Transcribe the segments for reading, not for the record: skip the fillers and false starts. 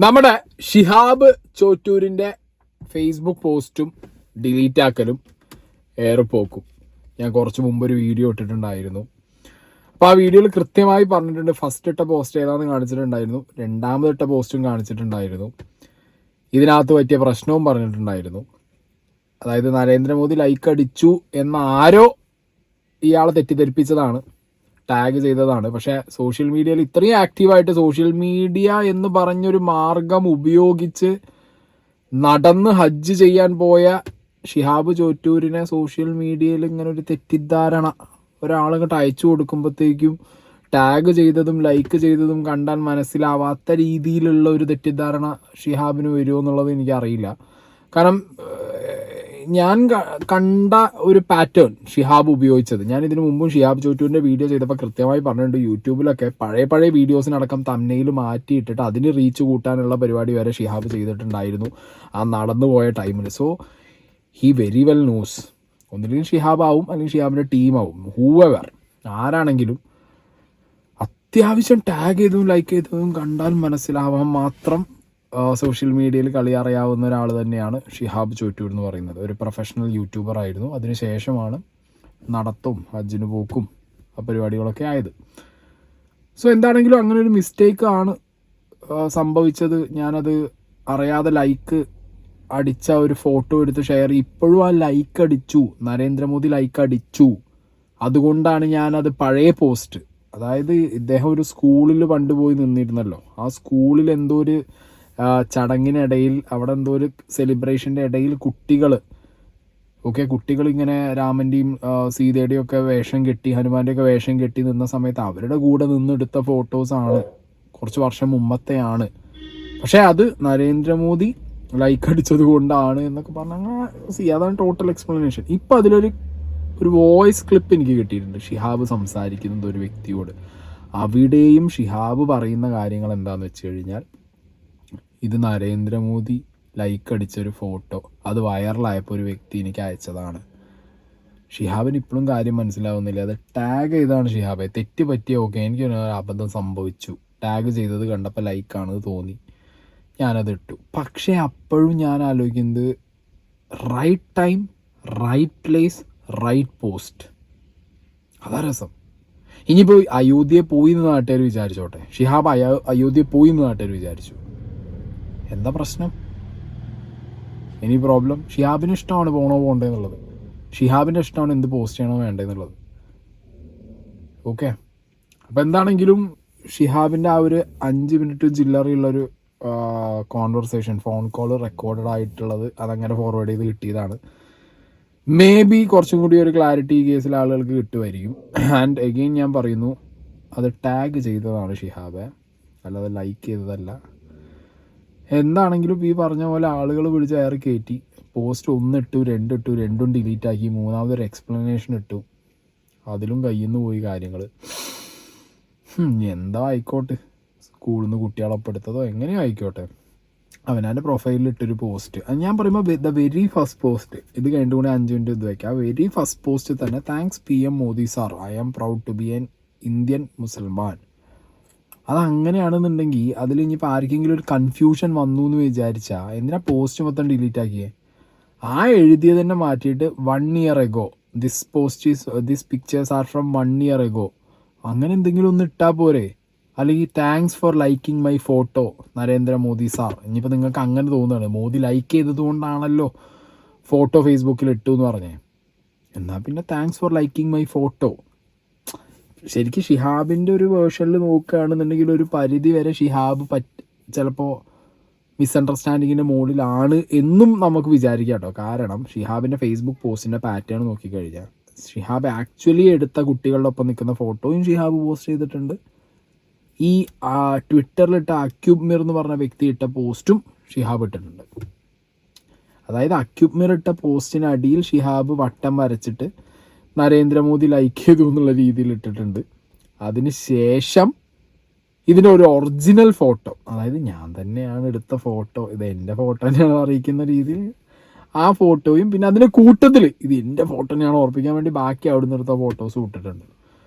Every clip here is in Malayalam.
നമ്മുടെ ഷിഹാബ് ചോറ്റൂരിൻ്റെ ഫേസ്ബുക്ക് പോസ്റ്റും ഡിലീറ്റ് ആക്കലും ഏറെപ്പോക്കും ഞാൻ കുറച്ച് മുമ്പൊരു വീഡിയോ ഇട്ടിട്ടുണ്ടായിരുന്നു. അപ്പോൾ ആ വീഡിയോയിൽ കൃത്യമായി പറഞ്ഞിട്ടുണ്ട്. ഫസ്റ്റ് ഇട്ട പോസ്റ്റ് ഏതാണെന്ന് കാണിച്ചിട്ടുണ്ടായിരുന്നു, രണ്ടാമതിട്ട പോസ്റ്റും കാണിച്ചിട്ടുണ്ടായിരുന്നു, ഇതിനകത്ത് പറ്റിയ പ്രശ്നവും പറഞ്ഞിട്ടുണ്ടായിരുന്നു. അതായത് നരേന്ദ്രമോദി ലൈക്ക് അടിച്ചു എന്ന ആരോ ഇയാളെ തെറ്റിദ്ധരിപ്പിച്ചതാണ്, ടാഗ് ചെയ്തതാണ്. പക്ഷേ സോഷ്യൽ മീഡിയയിൽ ഇത്രയും ആക്റ്റീവായിട്ട് സോഷ്യൽ മീഡിയ എന്ന് പറഞ്ഞൊരു മാർഗം ഉപയോഗിച്ച് നടന്ന് ഹജ്ജ് ചെയ്യാൻ പോയ ഷിഹാബ് ചോറ്റൂരിനെ സോഷ്യൽ മീഡിയയിൽ ഇങ്ങനെ ഒരു തെറ്റിദ്ധാരണ ഒരാളിങ്ങോട്ട് അയച്ചു കൊടുക്കുമ്പോഴത്തേക്കും ടാഗ് ചെയ്തതും ലൈക്ക് ചെയ്തതും കണ്ടാൽ മനസ്സിലാവാത്ത രീതിയിലുള്ള ഒരു തെറ്റിദ്ധാരണ ഷിഹാബിന് വരുമോ എന്നുള്ളത് എനിക്കറിയില്ല. കാരണം ഞാൻ കണ്ട ഒരു പാറ്റേൺ ഷിഹാബ് ഉപയോഗിച്ചത്, ഞാൻ ഇതിനു മുമ്പും ഷിഹാബ് ചോറ്റൂരിൻ്റെ വീഡിയോ ചെയ്തപ്പോൾ കൃത്യമായി പറഞ്ഞിട്ടുണ്ട്. യൂട്യൂബിലൊക്കെ പഴയ വീഡിയോസിനടക്കം തംബ്നെയിൽ മാറ്റിയിട്ടിട്ട് അതിന് റീച്ച് കൂട്ടാനുള്ള പരിപാടി വരെ ഷിഹാബ് ചെയ്തിട്ടുണ്ടായിരുന്നു ആ നടന്നു പോയ ടൈമിൽ. So he very well knows, ഒന്നില്ലെങ്കിൽ ഷിഹാബ് ആവും അല്ലെങ്കിൽ ഷിഹാബിൻ്റെ ടീമാവും, ഹൂവെവർ ആരാണെങ്കിലും അത്യാവശ്യം ടാഗ് ചെയ്തതും ലൈക്ക് ചെയ്തതും കണ്ടാൽ മനസ്സിലാവാൻ മാത്രം സോഷ്യൽ മീഡിയയിൽ കളി അറിയാവുന്ന ഒരാൾ തന്നെയാണ് ഷിഹാബ് ചോറ്റൂർ എന്ന് പറയുന്നത്. ഒരു പ്രൊഫഷണൽ യൂട്യൂബർ ആയിരുന്നു. അതിനുശേഷമാണ് നടത്തും ഹജ്ജിന് പോക്കും ആ പരിപാടികളൊക്കെ ആയത്. സോ എന്താണെങ്കിലും അങ്ങനെ ഒരു മിസ്റ്റേക്ക് ആണ് സംഭവിച്ചത്. ഞാനത് അറിയാതെ ലൈക്ക് അടിച്ച ഒരു ഫോട്ടോ എടുത്ത് ഷെയർ ചെയ്യും. ഇപ്പോഴും ആ ലൈക്ക് അടിച്ചു, നരേന്ദ്രമോദി ലൈക്ക് അടിച്ചു. അതുകൊണ്ടാണ് ഞാനത് പഴയ പോസ്റ്റ്, അതായത് ഇദ്ദേഹം ഒരു സ്കൂളിൽ പണ്ട് പോയി നിന്നിരുന്നല്ലോ, ആ സ്കൂളിൽ എന്തോ ഒരു ചടങ്ങിനിടയിൽ അവിടെ എന്തോ ഒരു സെലിബ്രേഷൻ്റെ ഇടയിൽ കുട്ടികൾ ഇങ്ങനെ രാമൻ്റെയും സീതയുടെയും ഒക്കെ വേഷം കെട്ടി ഹനുമാൻ്റെയൊക്കെ വേഷം കെട്ടി നിന്ന സമയത്ത് അവരുടെ കൂടെ നിന്നെടുത്ത ഫോട്ടോസാണ്, കുറച്ച് വർഷം മുമ്പത്തെയാണ്. പക്ഷേ അത് നരേന്ദ്രമോദി ലൈക്ക് അടിച്ചത് കൊണ്ടാണ് എന്നൊക്കെ പറഞ്ഞാൽ അതാണ് ടോട്ടൽ എക്സ്പ്ലനേഷൻ. ഇപ്പം അതിലൊരു വോയിസ് ക്ലിപ്പ് എനിക്ക് കിട്ടിയിട്ടുണ്ട്, ഷിഹാബ് സംസാരിക്കുന്നത് ഒരു വ്യക്തിയോട്. അവിടെയും ഷിഹാബ് പറയുന്ന കാര്യങ്ങൾ എന്താണെന്ന് വെച്ച് കഴിഞ്ഞാൽ, ഇത് നരേന്ദ്രമോദി ലൈക്ക് അടിച്ചൊരു ഫോട്ടോ, അത് വൈറലായപ്പോൾ ഒരു വ്യക്തി എനിക്ക് അയച്ചതാണ്. ഷിഹാബിന് ഇപ്പോഴും കാര്യം മനസ്സിലാവുന്നില്ല. അത് ടാഗ് ചെയ്താണ് ഷിഹാബെ, തെറ്റ് പറ്റിയ ഓക്കെ, എനിക്കൊരു അബദ്ധം സംഭവിച്ചു, ടാഗ് ചെയ്തത് കണ്ടപ്പോൾ ലൈക്കാണെന്ന് തോന്നി, ഞാനത് ഇട്ടു. പക്ഷേ അപ്പോഴും ഞാൻ ആലോചിക്കുന്നത് right time, right place, right post, അതാ രസം. ഇനിയിപ്പോൾ അയോധ്യയെ പോയി എന്ന് നാട്ടുകാർ വിചാരിച്ചോട്ടെ, ഷിഹാബ് അയോധ്യയെ പോയി എന്ന് നാട്ടുകാർ വിചാരിച്ചു, എന്താ പ്രശ്നം? ഇനി പ്രോബ്ലം ഷിഹാബിന് ഇഷ്ടമാണ് പോകേണ്ടതെന്നുള്ളത്, ഷിഹാബിൻ്റെ ഇഷ്ടമാണ് എന്ത് പോസ്റ്റ് ചെയ്യണോ വേണ്ടതെന്നുള്ളത്. ഓക്കെ, അപ്പോൾ എന്താണെങ്കിലും ഷിഹാബിൻ്റെ ആ ഒരു 5 മിനിറ്റ് ജില്ലറിയുള്ളൊരു കോൺവെർസേഷൻ, ഫോൺ കോൾ റെക്കോർഡഡ് ആയിട്ടുള്ളത്, അതങ്ങനെ ഫോർവേഡ് ചെയ്ത് കിട്ടിയതാണ്. മേ ബി കുറച്ചും കൂടി ഒരു ക്ലാരിറ്റി ഈ കേസിൽ ആളുകൾക്ക് കിട്ടുമായിരിക്കും. ആൻഡ് എഗെയിൻ ഞാൻ പറയുന്നു, അത് ടാഗ് ചെയ്തതാണ് ഷിഹാബെ, അല്ലാതെ ലൈക്ക് ചെയ്തതല്ല. എന്താണെങ്കിലും ഈ പറഞ്ഞ പോലെ ആളുകൾ വിളിച്ച് അയറി കയറ്റി, പോസ്റ്റ് 1 ഇട്ടു, 2 ഇട്ടു, 2 ഡിലീറ്റ് ആക്കി, 3ാമതൊരു എക്സ്പ്ലനേഷൻ ഇട്ടു, അതിലും കയ്യിൽ നിന്ന് പോയി കാര്യങ്ങൾ. എന്താ ആയിക്കോട്ടെ, സ്കൂളിൽ നിന്ന് കുട്ടികളെപ്പെടുത്തതോ എങ്ങനെയോ ആയിക്കോട്ടെ, അവനവൻ്റെ പ്രൊഫൈലിൽ ഇട്ടൊരു പോസ്റ്റ്. അത് ഞാൻ പറയുമ്പോൾ ദ വെരി ഫസ്റ്റ് പോസ്റ്റ്, ഇത് കഴിഞ്ഞിട്ട് കൂടെ 5 മിനിറ്റ് ഇത് വയ്ക്കാം. ആ വെരി ഫസ്റ്റ് പോസ്റ്റ് തന്നെ, thanks PM Modi sir, I am proud to be an Indian മുസൽമാൻ. അതങ്ങനെയാണെന്നുണ്ടെങ്കിൽ അതിൽ ഇനിയിപ്പോൾ ആർക്കെങ്കിലും ഒരു കൺഫ്യൂഷൻ വന്നു എന്ന് വിചാരിച്ചാൽ എന്തിനാ പോസ്റ്റ് മൊത്തം ഡിലീറ്റ് ആക്കിയേ? ആ എഴുതിയത് തന്നെ മാറ്റിയിട്ട് 1 year ago, this pictures are from 1 year ago, അങ്ങനെ എന്തെങ്കിലും ഒന്ന് ഇട്ടാൽ പോരെ? അല്ലെങ്കിൽ thanks for liking my photo Narendra Modi sir. ഇനിയിപ്പോൾ നിങ്ങൾക്ക് അങ്ങനെ തോന്നുകയാണ് മോദി ലൈക്ക് ചെയ്തത് കൊണ്ടാണല്ലോ ഫോട്ടോ ഫേസ്ബുക്കിൽ ഇട്ടു എന്ന് പറഞ്ഞേ, എന്നാൽ പിന്നെ thanks for liking my photo. ശരിക്കും ഷിഹാബിൻ്റെ ഒരു വേർഷനിൽ നോക്കുകയാണെന്നുണ്ടെങ്കിൽ ഒരു പരിധി വരെ ഷിഹാബ് ചിലപ്പോൾ മിസ്അണ്ടർസ്റ്റാൻഡിങ്ങിൻ്റെ മുകളിലാണ് എന്നും നമുക്ക് വിചാരിക്കാം കേട്ടോ. കാരണം ഷിഹാബിൻ്റെ ഫേസ്ബുക്ക് പോസ്റ്റിൻ്റെ പാറ്റേൺ നോക്കിക്കഴിഞ്ഞാൽ ഷിഹാബ് ആക്ച്വലി എടുത്ത കുട്ടികളുടെ ഒപ്പം നിൽക്കുന്ന ഫോട്ടോയും ഷിഹാബ് പോസ്റ്റ് ചെയ്തിട്ടുണ്ട്. ഈ ട്വിറ്ററിലിട്ട അക്യൂബ്മിർ എന്ന് പറഞ്ഞ വ്യക്തി ഇട്ട പോസ്റ്റും ഷിഹാബ് ഇട്ടിട്ടുണ്ട്. അതായത് അക്യൂബ്മിർ ഇട്ട പോസ്റ്റിനടിയിൽ ഷിഹാബ് വട്ടം വരച്ചിട്ട് നരേന്ദ്രമോദി ലൈക്ക് ചെയ്തു എന്നുള്ള രീതിയിൽ ഇട്ടിട്ടുണ്ട്. അതിന് ശേഷം ഇതിൻ്റെ ഒരു ഒറിജിനൽ ഫോട്ടോ, അതായത് ഞാൻ തന്നെയാണ് എടുത്ത ഫോട്ടോ, ഇത് എൻ്റെ ഫോട്ടോ തന്നെയാണ് അറിയിക്കുന്ന രീതിയിൽ ആ ഫോട്ടോയും, പിന്നെ അതിൻ്റെ കൂട്ടത്തിൽ ഇത് എൻ്റെ ഫോട്ടോ തന്നെയാണ് ഓർപ്പിക്കാൻ വേണ്ടി ബാക്കി അവിടെ നിന്ന് എടുത്ത ഫോട്ടോസും ഇട്ടിട്ടുണ്ട്.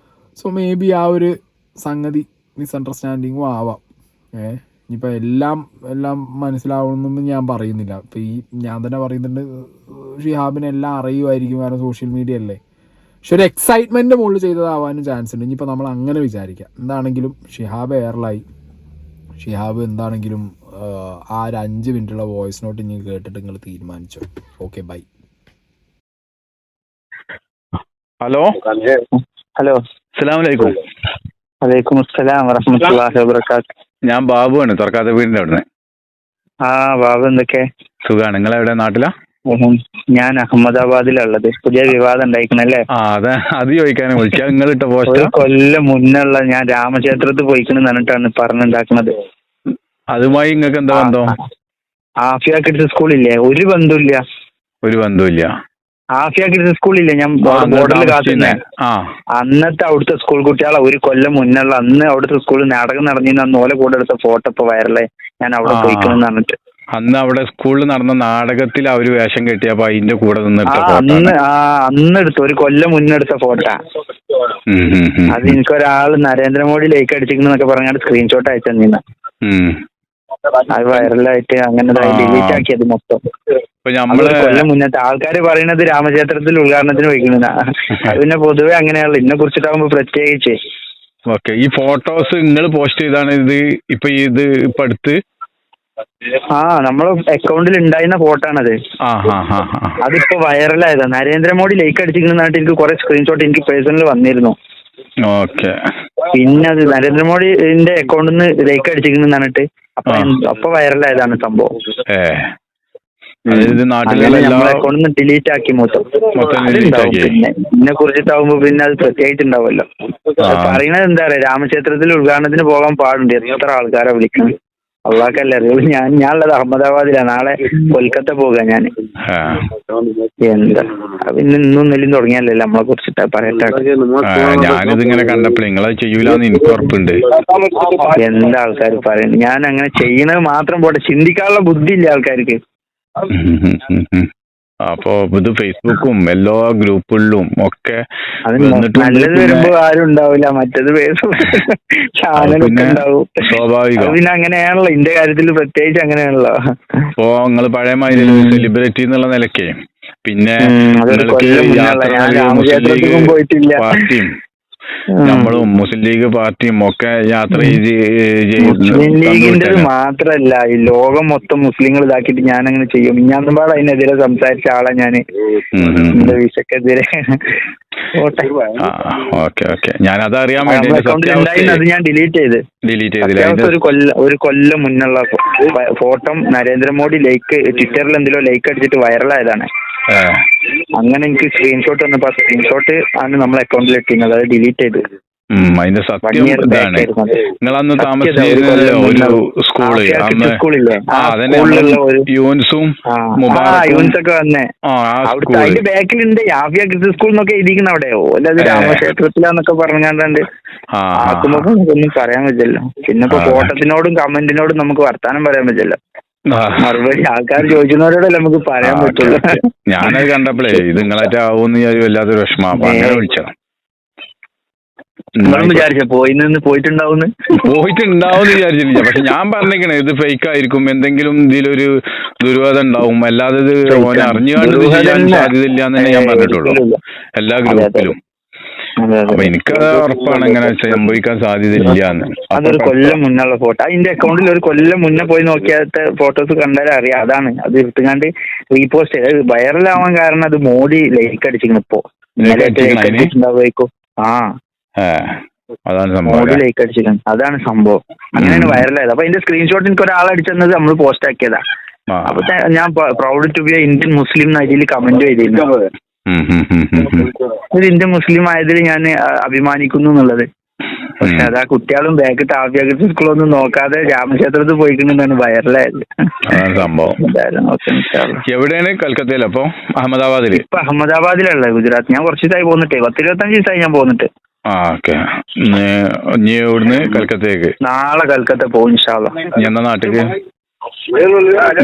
സോ മേ ബി ആ ഒരു സംഗതി മിസ്അണ്ടർസ്റ്റാൻഡിങ്ങും ആവാം. ഇനിയിപ്പോൾ എല്ലാം മനസ്സിലാവണമെന്നൊന്നും ഞാൻ പറയുന്നില്ല. ഇപ്പോൾ ഞാൻ തന്നെ പറയുന്നുണ്ട് ഷിഹാബിനെ എല്ലാം അറിയുമായിരിക്കും, കാരണം സോഷ്യൽ മീഡിയ അല്ലേ. പക്ഷെ ഒരു എക്സൈറ്റ്മെൻറ്റ് മുകളിൽ ചെയ്തതാവാനും ചാൻസ് ഉണ്ട്. ഇനിയിപ്പോൾ നമ്മൾ അങ്ങനെ വിചാരിക്കാം. എന്താണെങ്കിലും ഷിഹാബ് എയർലായി. ഷിഹാബ് എന്താണെങ്കിലും ആ ഒരു 5 മിനിറ്റുള്ള വോയിസ് നോട്ട് ഇനി കേട്ടിട്ട് നിങ്ങൾ തീരുമാനിച്ചോ. Okay, by. ഹലോ അസ്സലാമു വലൈക്കും അസ്സലാം വറഹ്മത്തുള്ളാഹി വബറകാത്ത്. ഞാൻ ബാബുവാണ്, തുറക്കാത്ത വീടിന്റെ അവിടുന്ന്. ബാബു, എന്തൊക്കെ സുഖാണ്. നിങ്ങളെവിടെ, നാട്ടിലാ? ഞാൻ അഹമ്മദാബാദിലുള്ളത്. പുതിയ വിവാദം ഉണ്ടായിക്കണല്ലേ? അതെ, അത് ചോദിക്കാനും വിളിച്ചാ. നിങ്ങളിട്ട പോസ്റ്റ് ഒരു കൊല്ലം മുന്നുള്ള ഞാൻ രാമക്ഷേത്രത്തിൽ പോയിക്കണെന്ന് പറഞ്ഞിട്ടാണ് പറഞ്ഞുണ്ടാക്കുന്നത്. അതുമായി നിങ്ങൾക്ക് എന്താ ബന്ധം? ആഫിയ കിഡ്സ് സ്കൂളില്ലേ? ഒരു ബന്ധമില്ല. ആഫിയ കിഡ്സ് സ്കൂളില്ലേ, ഞാൻ ബോർഡിൽ കാത്തുന്നേ. അന്നത്തെ അവിടുത്തെ സ്കൂൾ കുട്ടികളെ ഒരു കൊല്ലം മുന്നുള്ള അന്ന് അവിടുത്തെ സ്കൂളിൽ നാടകം നടന്നിരുന്ന അന്ന് ഓലെ കൂടെ എടുത്ത ഫോട്ടോ ഇപ്പൊ വൈറലായി. ഞാൻ അവിടെ പോയിക്കണെന്ന് പറഞ്ഞിട്ട് അന്ന് അവിടെ സ്കൂളിൽ നടന്ന നാടകത്തിൽ അവര് വേഷം കെട്ടിയപ്പോ അതിന്റെ കൂടെ അന്ന് എടുത്ത ഒരു കൊല്ലം മുന്നെടുത്ത ഫോട്ടോ. അത് എനിക്കൊരാള് നരേന്ദ്രമോദി ലൈക്ക് അടിച്ചിരിക്കുന്നൊക്കെ പറഞ്ഞാൽ സ്ക്രീൻഷോട്ട് അയച്ചു തന്നിരുന്ന. അത് വൈറലായിട്ട് അങ്ങനെ ഡിലീറ്റ് ആക്കിയത് മൊത്തം. കൊല്ലം മുന്നത്തെ ആൾക്കാര് പറയുന്നത് രാമക്ഷേത്രത്തിൽ ഉദ്ഘാടനത്തിന് വയ്ക്കുന്ന. അത് പിന്നെ പൊതുവെ അങ്ങനെയാണല്ലോ, ഇതിനെ കുറിച്ചിട്ടാകുമ്പോ പ്രത്യേകിച്ച്. ഓക്കെ, ഈ ഫോട്ടോസ് നിങ്ങൾ പോസ്റ്റ് ചെയ്താണ് ഇത് ഇപ്പൊ അടുത്ത് നമ്മളെ അക്കൗണ്ടിൽ ഉണ്ടായിരുന്ന ഫോട്ടോ ആണത്. അതിപ്പോ വൈറലായതാ. നരേന്ദ്രമോദി ലൈക്ക് അടിച്ചിരിക്കുന്നതായിട്ട് എനിക്ക് കുറെ സ്ക്രീൻഷോട്ട് എനിക്ക് പേഴ്സണൽ വന്നിരുന്നു. ഓക്കെ, പിന്നെ അത് നരേന്ദ്രമോദിന്റെ അക്കൗണ്ടിൽ നിന്ന് ലൈക്ക് അടിച്ചിരിക്കുന്നു പറഞ്ഞിട്ട് അപ്പൊ വൈറലായതാണ് സംഭവം. നമ്മളെ അക്കൗണ്ടിൽ നിന്ന് ഡിലീറ്റ് ആക്കി മൊത്തം. പിന്നെ ഇതിനെ കുറിച്ചിട്ടാവുമ്പോ പിന്നെ അത് പ്രത്യേകിച്ചുണ്ടാവുമല്ലോ. പറയുന്നത് എന്താ പറയാ, രാമക്ഷേത്രത്തിൽ ഉദ്ഘാടനത്തിന് പോകാൻ പാടുണ്ട്. എത്ര ആൾക്കാരെ വിളിക്കണം, അള്ളാഹ്ക്കല്ലേ അറിയുള്ളൂ. ഞാനുള്ളത് അഹമ്മദാബാദിലാണ്. നാളെ കൊൽക്കത്ത പോകാ ഞാൻ. എന്താ പിന്നെ ഇന്നും നെല്ലും തുടങ്ങിയല്ലോ നമ്മളെ കുറിച്ചിട്ട് പറയട്ടെ. ഞാനിതിങ്ങനെ കണ്ടപ്പോൾ നിങ്ങളത് ചെയ്യൂലെന്ന് എനിക്ക് ഉറപ്പുണ്ട്. എന്താ ആൾക്കാർ പറയുന്നത്? ഞാൻ അങ്ങനെ ചെയ്യണത് മാത്രം പോട്ടെ, ചിന്തിക്കാനുള്ള ബുദ്ധി ഇല്ല ആൾക്കാർക്ക്. അപ്പൊ ഇത് ഫേസ്ബുക്കും എല്ലാ ഗ്രൂപ്പുകളിലും ഒക്കെ നല്ലത് വരുമ്പോ ആരും ഉണ്ടാവില്ല, മറ്റേത് ചാനലൊക്കെ ഉണ്ടാവും. സ്വാഭാവികം. പിന്നെ അങ്ങനെയാണല്ലോ, ഇന്റെ കാര്യത്തിൽ പ്രത്യേകിച്ച് അങ്ങനെയാണല്ലോ. ഇപ്പോ നിങ്ങള് പഴയ സെലിബ്രിറ്റി എന്നുള്ള നിലയ്ക്ക് പിന്നെ പാർട്ടിയും നമ്മളും മുസ്ലിം ലീഗ് പാർട്ടിയും ഒക്കെ യാത്ര മുസ്ലിം ലീഗിന്റെ മാത്രല്ല, ഈ ലോകം മൊത്തം മുസ്ലിങ്ങൾ ഇതാക്കിയിട്ട് ഞാൻ അങ്ങനെ ചെയ്യും. ഞാനൊരുപാട് അതിനെതിരെ സംസാരിച്ച ആളാ ഞാന്, എന്റെ വിഷക്കെതിരെ. ഞാനതറിയാൻ അത് ഞാൻ ഡിലീറ്റ് ചെയ്ത് ഒരു കൊല്ലം മുന്നുള്ള ഫോട്ടോ നരേന്ദ്രമോദി ട്വിറ്ററിൽ എന്തെല്ലോ ലൈക്ക് അടിച്ചിട്ട് വൈറലായതാണ്. അങ്ങനെ എനിക്ക് സ്ക്രീൻഷോട്ട് വന്നപ്പോ സ്ക്രീൻഷോട്ട് ആണ് നമ്മളെ അക്കൗണ്ടിൽ എത്തിയത്. അത് ഡിലീറ്റ് ചെയ്തു. അതിന്റെ സത്യം ഇതാണ്. നിങ്ങൾ അന്ന് സ്കൂളില്ലേ, യൂൻസൊക്കെ വന്നേ അവിടുത്തെ അതിന്റെ ബാക്കിലുണ്ട് ആഫിയ കിഡ്സ് സ്കൂൾ എന്നൊക്കെ എഴുതിക്കുന്ന അവിടെയോ അല്ലാതെ രാമക്ഷേത്രത്തിലാന്നൊക്കെ പറഞ്ഞാണ്ട് ആക്കുമ്പോ ഒന്നും പറയാൻ പറ്റില്ല. പിന്നെ ഇപ്പൊ ഫോട്ടോത്തിനോടും കമന്റിനോടും നമുക്ക് വർത്താനം പറയാൻ പറ്റില്ല. മറുപടി ആൾക്കാർ ചോദിക്കുന്നവരോടല്ലേ നമുക്ക് പറയാൻ പറ്റുള്ളൂ. ഞാനത് കണ്ടപ്പോഴേ ഇത് നിങ്ങളായിട്ട് ആവുമെന്ന് വല്ലാത്തൊരു വിഷമം. അങ്ങനെ വിളിച്ചത് വിചാരിച്ച പോയിട്ടുണ്ടാവുന്ന് വിചാരിച്ചില്ല. പക്ഷെ ഞാൻ പറഞ്ഞേക്കണേ ഇത് ഫേക്ക് ആയിരിക്കും, എന്തെങ്കിലും ഇതിലൊരു ദുർവാദം ഉണ്ടാവും, അല്ലാതെ ഇത് ഓനെ അറിഞ്ഞുകൊണ്ട് ചെയ്യാൻ സാധ്യതയില്ല എന്ന് തന്നെ ഞാൻ പറഞ്ഞിട്ടുള്ളൂ എല്ലാ ഗ്രൂപ്പിലും. അപ്പൊ എനിക്കത് ഉറപ്പാണ് ഇങ്ങനെ സംഭവിക്കാൻ സാധ്യതയില്ല എന്ന്. അതൊരു കൊല്ലം മുന്നുള്ള ഫോട്ടോ അതിന്റെ അക്കൗണ്ടിൽ ഒരു കൊല്ലം മുന്നേ പോയി നോക്കിയാത്ത ഫോട്ടോസ് കണ്ടാലും അറിയാം. അതാണ് അത് എടുത്തുകൊണ്ട് റീപോസ്റ്റ് ചെയ്ത് വൈറലാവാൻ കാരണം അത് മോഡി ലൈക്ക് അടിച്ചിരിക്കുന്നു. ഇപ്പോ ഉണ്ടാവുമായിരിക്കും. മോഡി ലൈക്ക് അടിച്ചിരിക്കുന്നു, അതാണ് സംഭവം. അങ്ങനെയാണ് വൈറലായത്. അപ്പൊ അതിന്റെ സ്ക്രീൻഷോട്ട് എനിക്ക് ഒരാൾ അടിച്ചത് നമ്മൾ പോസ്റ്റ് ആക്കിയതാ. അപ്പൊ ഞാൻ proud to be a Indian Muslim അതിൽ കമന്റ് ചെയ്തിരുന്നു. ഒരു ഇന്ത്യൻ മുസ്ലിം ആയതിൽ ഞാൻ അഭിമാനിക്കുന്നു എന്നുള്ളത്. പക്ഷെ അതാ കുട്ടികളും ബാക്കിട്ട് ആഫിയ കിഡ്സ് സ്കൂളൊന്നും നോക്കാതെ രാമക്ഷേത്രത്തിൽ പോയിക്കൊണ്ടാണ് വൈറലായത് സംഭവം. എവിടെയാണ്? കൽക്കത്തയിൽ. അപ്പൊ അഹമ്മദാബാദിൽ. ഇപ്പൊ അഹമ്മദാബാദിലുള്ള ഗുജറാത്ത്. ഞാൻ കുറച്ച് ദിവസമായി പോന്നിട്ട് 10-25 ദിവസമായി ഞാൻ പോന്നിട്ട്. ഇവിടുന്ന് കൽക്കത്തക്ക് നാളെ കൽക്കത്ത പോകും ഇൻഷാ അല്ലാഹ്. എന്നാ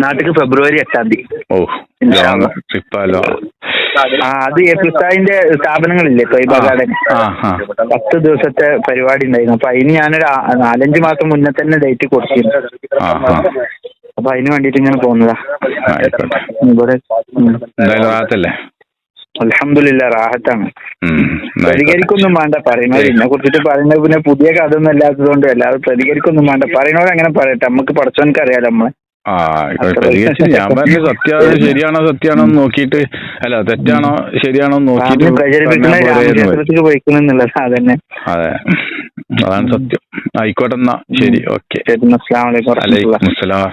നാട്ടിക്ക് ഫെബ്രുവരി 8-ാം തീയതി. ട്രിപ്പല്ലോ. അത് എഫ്സായിന്റെ സ്ഥാപനങ്ങളില്ലേ ത്വയ്ബ ഗാർഡൻ, 10 ദിവസത്തെ പരിപാടി ഉണ്ടായിരുന്നു. അപ്പൊ അതിന് ഞാനൊരു 4-5 മാസം മുന്നേ തന്നെ ഡേറ്റ് കൊടുത്തിരുന്നു. അപ്പൊ അതിന് വേണ്ടിട്ട് ഇങ്ങനെ പോകുന്നതാ. ഇവിടെ അൽഹംദുലില്ലാ റാഹത്താണ്. പ്രതികരിക്കൊന്നും വേണ്ട, പറയുന്നവർ ഇതിനെ കുറിച്ചിട്ട് പറയുന്നത് പിന്നെ പുതിയ കഥ ഒന്നും അല്ലാത്തതുകൊണ്ട് അല്ലാതെ പ്രതികരിക്കൊന്നും വേണ്ട. പറയുന്നവർ അങ്ങനെ പറയട്ടെ, നമുക്ക് പഠിച്ചവനക്ക് അറിയാലോ നമ്മളെ. ഞാൻ പറഞ്ഞു സത്യമാണോ സത്യമാണോ നോക്കിയിട്ട്, അല്ല തെറ്റാണോ ശരിയാണോ നോക്കിയിട്ട് പ്രചരിപ്പിക്കുന്ന രാമക്ഷേത്രത്തിൽ പോയിക്കുന്നുള്ളത് അതന്നെ. അതെ, അതാണ് സത്യം. ആയിക്കോട്ടെ എന്നാ, ശരി, ഓക്കെ. അസ്സലാമു അലൈക്കും. വലൈക്കും അസ്സലാം.